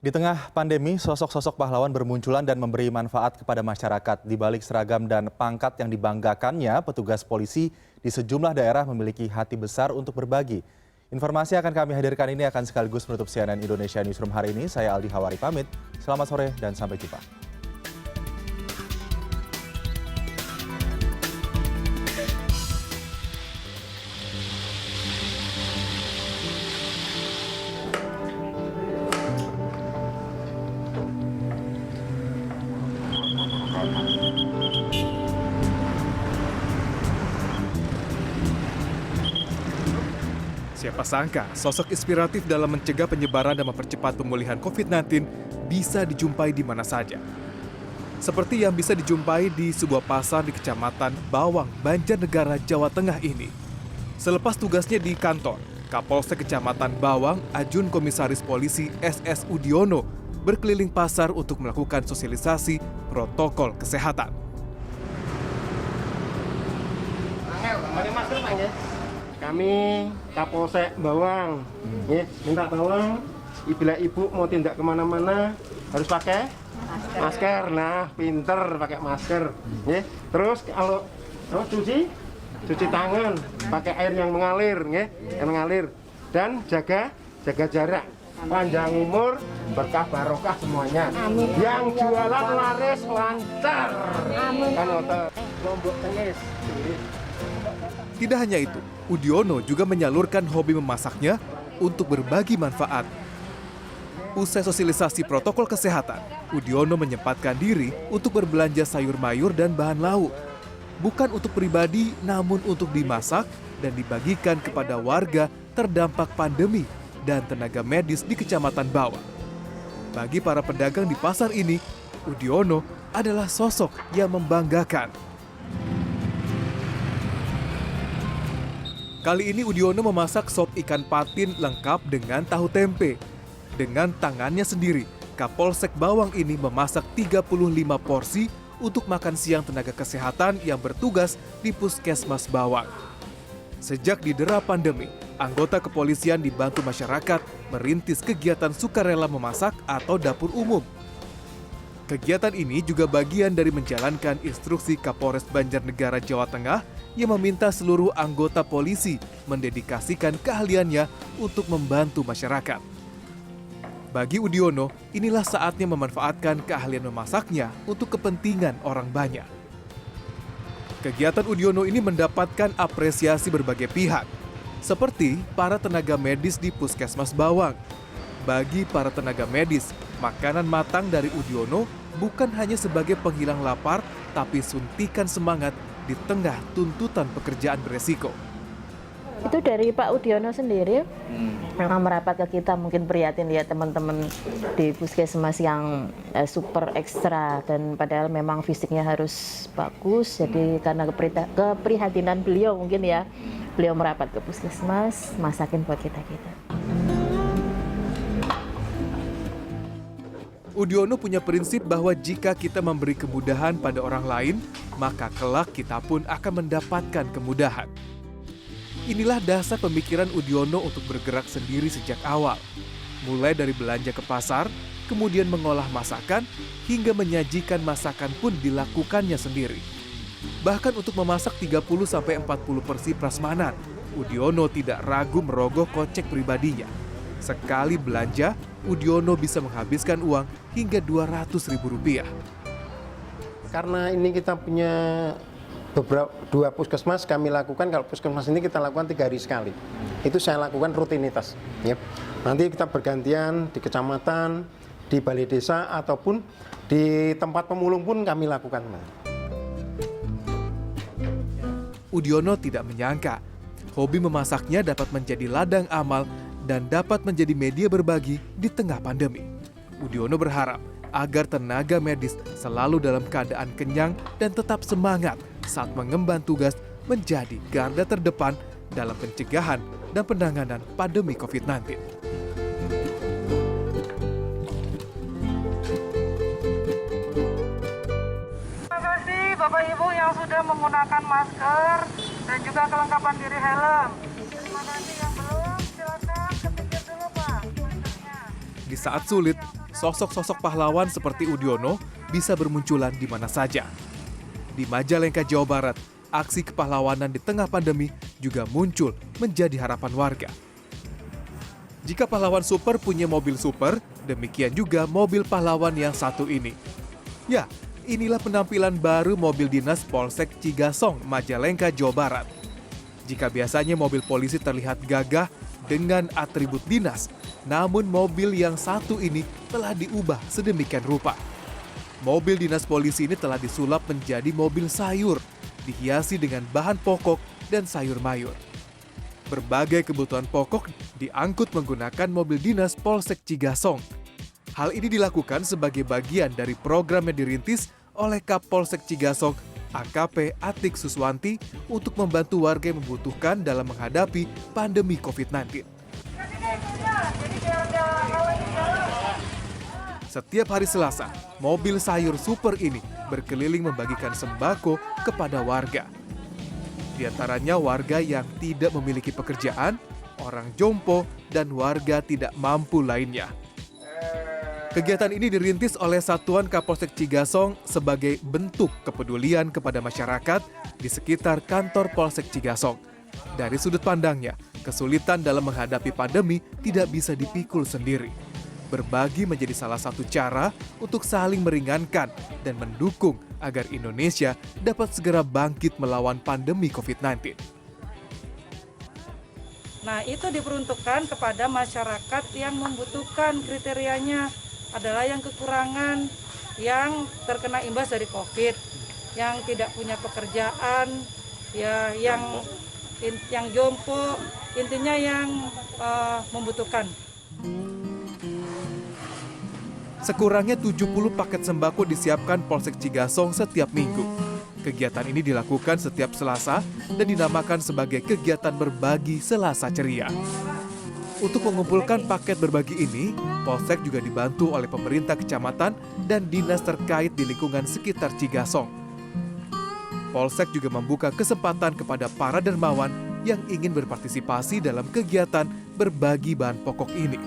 Di tengah pandemi, sosok-sosok pahlawan bermunculan dan memberi manfaat kepada masyarakat. Di balik seragam dan pangkat yang dibanggakannya, petugas polisi di sejumlah daerah memiliki hati besar untuk berbagi. Informasi yang akan kami hadirkan ini akan sekaligus menutup CNN Indonesia Newsroom hari ini. Saya Aldi Hawari pamit. Selamat sore dan sampai jumpa. Siapa sangka sosok inspiratif dalam mencegah penyebaran dan mempercepat pemulihan COVID-19 bisa dijumpai di mana saja. Seperti yang bisa dijumpai di sebuah pasar di Kecamatan Bawang, Banjarnegara, Jawa Tengah ini. Selepas tugasnya di kantor, Kapolsek Kecamatan Bawang, Ajun Komisaris Polisi SS Udiono berkeliling pasar untuk melakukan sosialisasi protokol kesehatan. Kami Kapolsek Bawang, minta tolong bila ibu mau tindak kemana-mana harus pakai masker. Nah, pinter pakai masker. Terus kalau cuci tangan pakai air yang mengalir, dan jaga jarak. Panjang umur, berkah barokah semuanya. Amin. Yang jualan laris lancar. Amin. Kan Lombok Tengis. Tidak hanya itu, Udiono juga menyalurkan hobi memasaknya untuk berbagi manfaat. Usai sosialisasi protokol kesehatan, Udiono menyempatkan diri untuk berbelanja sayur mayur dan bahan lauk. Bukan untuk pribadi, namun untuk dimasak dan dibagikan kepada warga terdampak pandemi dan tenaga medis di Kecamatan Bawang. Bagi para pedagang di pasar ini, Udiono adalah sosok yang membanggakan. Kali ini Udiono memasak sop ikan patin lengkap dengan tahu tempe. Dengan tangannya sendiri, Kapolsek Bawang ini memasak 35 porsi untuk makan siang tenaga kesehatan yang bertugas di Puskesmas Bawang. Sejak didera pandemi, anggota kepolisian dibantu masyarakat merintis kegiatan sukarela memasak atau dapur umum. Kegiatan ini juga bagian dari menjalankan instruksi Kapolres Banjarnegara, Jawa Tengah yang meminta seluruh anggota polisi mendedikasikan keahliannya untuk membantu masyarakat. Bagi Udiono, inilah saatnya memanfaatkan keahlian memasaknya untuk kepentingan orang banyak. Kegiatan Udiono ini mendapatkan apresiasi berbagai pihak, seperti para tenaga medis di Puskesmas Bawang. Bagi para tenaga medis, makanan matang dari Udiono bukan hanya sebagai penghilang lapar, tapi suntikan semangat di tengah tuntutan pekerjaan beresiko. Itu dari Pak Udiono sendiri memang merapat ke kita, mungkin prihatin lihat teman-teman di puskesmas yang super ekstra, dan padahal memang fisiknya harus bagus. Jadi karena keprihatinan beliau mungkin ya, beliau merapat ke puskesmas, masakin buat kita-kita. Udiono punya prinsip bahwa jika kita memberi kemudahan pada orang lain, maka kelak kita pun akan mendapatkan kemudahan. Inilah dasar pemikiran Udiono untuk bergerak sendiri sejak awal. Mulai dari belanja ke pasar, kemudian mengolah masakan, hingga menyajikan masakan pun dilakukannya sendiri. Bahkan untuk memasak 30-40 porsi prasmanan, Udiono tidak ragu merogoh kocek pribadinya. Sekali belanja, Udiono bisa menghabiskan uang hingga Rp200.000. Karena ini kita punya dua puskesmas, kami lakukan, kalau puskesmas ini kita lakukan 3 hari sekali. Itu saya lakukan rutinitas. Nanti kita bergantian di kecamatan, di balai desa, ataupun di tempat pemulung pun kami lakukan. Udiono tidak menyangka, hobi memasaknya dapat menjadi ladang amal dan dapat menjadi media berbagi di tengah pandemi. Udiono berharap agar tenaga medis selalu dalam keadaan kenyang dan tetap semangat saat mengemban tugas menjadi garda terdepan dalam pencegahan dan penanganan pandemi COVID-19. Terima kasih Bapak Ibu yang sudah menggunakan masker dan juga kelengkapan diri helm. Terima kasih yang belum, silakan kepikir dulu Pak maskernya. Di saat sulit, sosok-sosok pahlawan seperti Udiono bisa bermunculan di mana saja. Di Majalengka, Jawa Barat, aksi kepahlawanan di tengah pandemi juga muncul menjadi harapan warga. Jika pahlawan super punya mobil super, demikian juga mobil pahlawan yang satu ini. Ya, inilah penampilan baru mobil dinas Polsek Cigasong, Majalengka, Jawa Barat. Jika biasanya mobil polisi terlihat gagah dengan atribut dinas, namun mobil yang satu ini telah diubah sedemikian rupa. Mobil dinas polisi ini telah disulap menjadi mobil sayur, dihiasi dengan bahan pokok dan sayur mayur. Berbagai kebutuhan pokok diangkut menggunakan mobil dinas Polsek Cigasong. Hal ini dilakukan sebagai bagian dari program yang dirintis oleh Kapolsek Cigasong, AKP Atik Suswanti, untuk membantu warga yang membutuhkan dalam menghadapi pandemi COVID-19. Setiap hari Selasa, mobil sayur super ini berkeliling membagikan sembako kepada warga. Di antaranya warga yang tidak memiliki pekerjaan, orang jompo, dan warga tidak mampu lainnya. Kegiatan ini dirintis oleh Satuan Kapolsek Cigasong sebagai bentuk kepedulian kepada masyarakat di sekitar kantor Polsek Cigasong. Dari sudut pandangnya, kesulitan dalam menghadapi pandemi tidak bisa dipikul sendiri. Berbagi menjadi salah satu cara untuk saling meringankan dan mendukung agar Indonesia dapat segera bangkit melawan pandemi COVID-19. Nah, itu diperuntukkan kepada masyarakat yang membutuhkan, kriterianya adalah yang kekurangan, yang terkena imbas dari COVID, yang tidak punya pekerjaan, ya yang jompo, intinya yang membutuhkan. Sekurangnya 70 paket sembako disiapkan Polsek Cigasong setiap minggu. Kegiatan ini dilakukan setiap Selasa dan dinamakan sebagai kegiatan berbagi Selasa Ceria. Untuk mengumpulkan paket berbagi ini, Polsek juga dibantu oleh pemerintah kecamatan dan dinas terkait di lingkungan sekitar Cigasong. Polsek juga membuka kesempatan kepada para dermawan yang ingin berpartisipasi dalam kegiatan berbagi bahan pokok ini.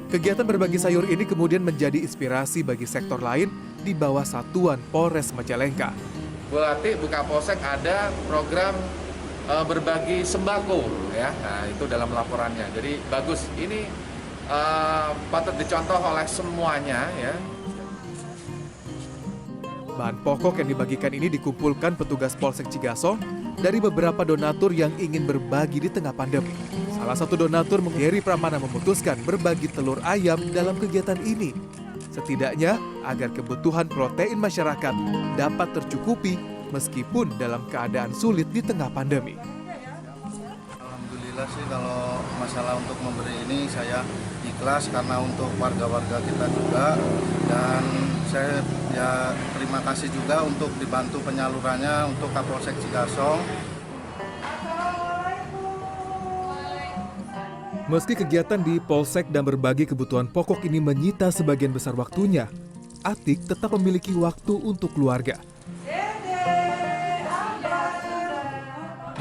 Kegiatan berbagi sayur ini kemudian menjadi inspirasi bagi sektor lain di bawah Satuan Polres Majalengka. Bu Atik, Bu Kapolsek ada program berbagi sembako, ya. Nah, itu dalam laporannya. Jadi bagus. Ini patut dicontoh oleh semuanya, ya. Bahan pokok yang dibagikan ini dikumpulkan petugas Polsek Cigasong dari beberapa donatur yang ingin berbagi di tengah pandemi. Salah satu donatur, Heri Pramana, memutuskan berbagi telur ayam dalam kegiatan ini. Setidaknya agar kebutuhan protein masyarakat dapat tercukupi meskipun dalam keadaan sulit di tengah pandemi. Alhamdulillah sih kalau masalah untuk memberi ini saya ikhlas karena untuk warga-warga kita juga, dan saya terima kasih juga untuk dibantu penyalurannya untuk Kapolsek Cigasong. Meski kegiatan di Polsek dan berbagi kebutuhan pokok ini menyita sebagian besar waktunya, Atik tetap memiliki waktu untuk keluarga.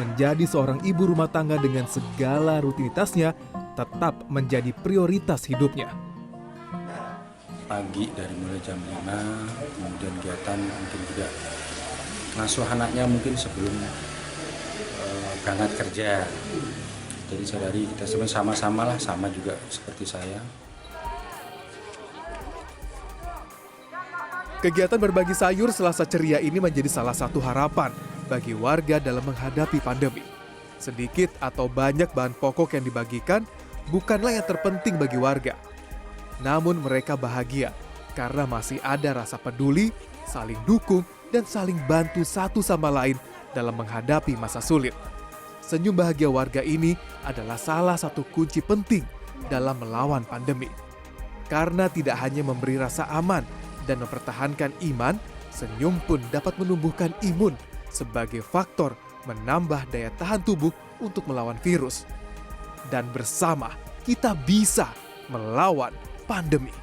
Menjadi seorang ibu rumah tangga dengan segala rutinitasnya tetap menjadi prioritas hidupnya. Pagi dari mulai jam 5, kemudian kegiatan mungkin juga ngasuh anaknya mungkin sebelum berangkat kerja. Jadi sehari kita sama-sama lah, sama juga seperti saya. Kegiatan berbagi sayur Selasa Ceria ini menjadi salah satu harapan bagi warga dalam menghadapi pandemi. Sedikit atau banyak bahan pokok yang dibagikan bukanlah yang terpenting bagi warga. Namun mereka bahagia karena masih ada rasa peduli, saling dukung, dan saling bantu satu sama lain dalam menghadapi masa sulit. Senyum bahagia warga ini adalah salah satu kunci penting dalam melawan pandemi. Karena tidak hanya memberi rasa aman dan mempertahankan iman, senyum pun dapat menumbuhkan imun sebagai faktor menambah daya tahan tubuh untuk melawan virus. Dan bersama kita bisa melawan pandemi.